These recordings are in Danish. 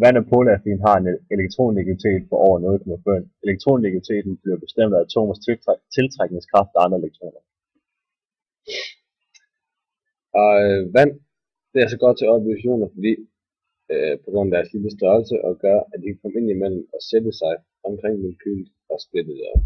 Vand og polarafin har en elektronegativitet på over 0,5. Elektronnegativiteten bliver bestemt af atomers tiltrækningskraft af andre elektroner. Og vand, det er så godt til obligationer, fordi på grund af deres lille størrelse og gør, at de kan komme ind imellem og sætte sig omkring molekylet og splitte det op.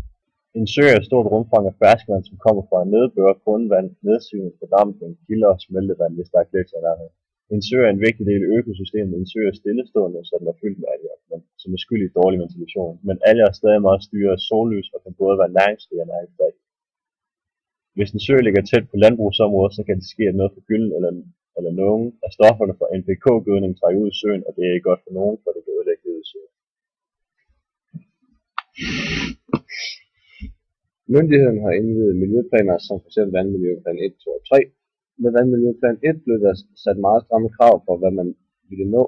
En sø er et stort rumfang af ferskvand, som kommer fra nedbør, grundvand, nedsyvning, fordampning, kilder og smeltevand, hvis der er gletsjer i nærheden. En sø er en vigtig del af økosystemet. En sø er stillestående, så den er fyldt med alger, som er skyld i dårlig ventilation. Men alger er stadig meget styret af sollys og kan både være næringsrig og næringsfattig. Hvis en sø ligger tæt på landbrugsområdet, så kan det ske, at noget fra gylden eller nogen af stofferne fra NPK-gødning trækker ud i søen, og det er ikke godt for nogen, for det kan ødelægge livet i søen. Myndigheden har indviet miljøplaner som f.eks. vandmiljøplan 1, 2 og 3. Med vandmiljøplan 1 blev der sat meget stramme krav for, hvad man ville nå.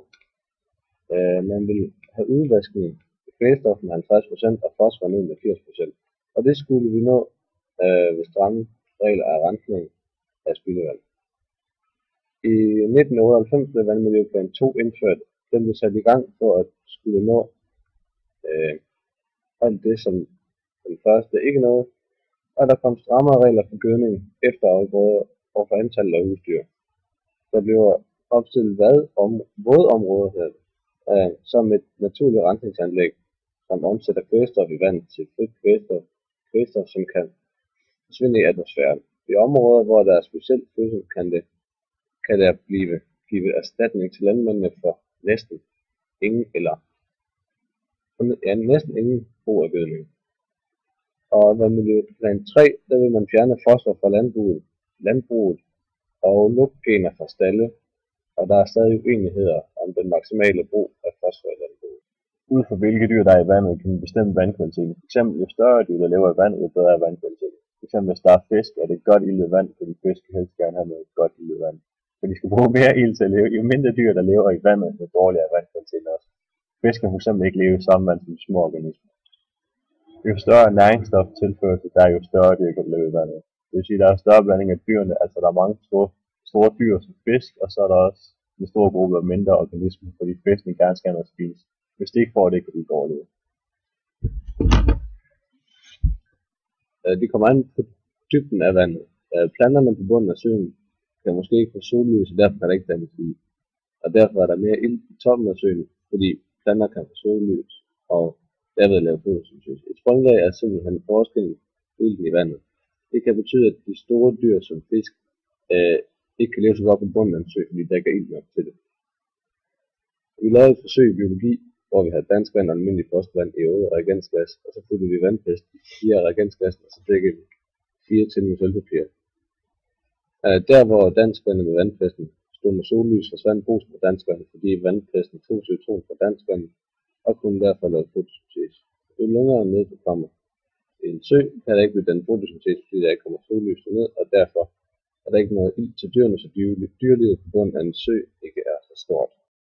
Man ville have udvaskning af kvælstof med 50% og fosfor ned med 80%. Og det skulle vi nå ved stramme regler af rensning af spildevand. I 1998 blev vandmiljøplan 2 indført. Den blev sat i gang for at skulle nå alt det, som den første ikke nåede. Og der kom strammere regler for gødning, efterafgrøder og for antallet af husdyr. Der bliver opstillet vådområder som et naturligt rensningsanlæg, som omsætter kvælstof i vand til frit kvælstof, som kan forsvinde i atmosfæren. I områder, hvor der er specielt fødsel, kan der blive givet erstatning til landmændene for næsten ingen brug af gødning. Og ved miljøplan 3, der vil man fjerne fosfor fra landbruget og lugtgener fra stalde, og der er stadig uenigheder om den maksimale brug af fosfor i landbruget. Ud fra hvilke dyr der er i vandet, kan man bestemme vandkvaliteten. For eksempel, jo større dyr der lever i vand, jo bedre er vandkvaliteten. For eksempel, hvis der er fisk, er det godt iltet vand, for de fisk helst gerne have noget godt iltet vand. For de skal bruge mere ild til at leve. Jo mindre dyr der lever i vandet, jo dårligere er vandkvaliteten også. Fisk kan f.eks. ikke leve i samme vand som de små organismer. Jo større næringsstof tilførsel, der er jo større dyr kan leve i vandet. Det vil sige, at der er større blanding af dyrene, altså der er mange store dyr som fisk, og så er der også en stor gruppe af mindre organismer, fordi fiskene gerne skal have noget at spise. Hvis de ikke får det, kan de ikke overleve. De kommer an på dybden af vandet. Planterne på bunden af søen kan måske ikke få sollys, og derfor kan der ikke dannes liv. Og derfor er der mere ilt i toppen af søen, fordi planter kan få sollys, og derved lave fotosyntese. Et springlag er simpelthen forskellen på ilten i vandet. Det kan betyde, at de store dyr som fisk ikke kan leve så godt på bunden af en sø, fordi der ikke er ilt nok til det. Vi lavede et forsøg i biologi, hvor vi havde dansk vand og almindelig postvand i 8 reagensglas, og så puttede vi vandpest i 4 reagensglas, og så dækkede vi 4 til med sølvpapir. Der hvor danskvandet med vandpesten stod med sollys, forsvandt brusen på danskvandet, fordi vandpesten tog CO2 fra danskvandet og kunne derfor lave fotosyntese. Jo længere ned du kommer i en sø, kan der ikke blive den fotosyntese, fordi der ikke kommer sollys ned, og derfor er der ikke noget ilt til dyrene, så dyrelivet på bunden af en sø ikke er så stort.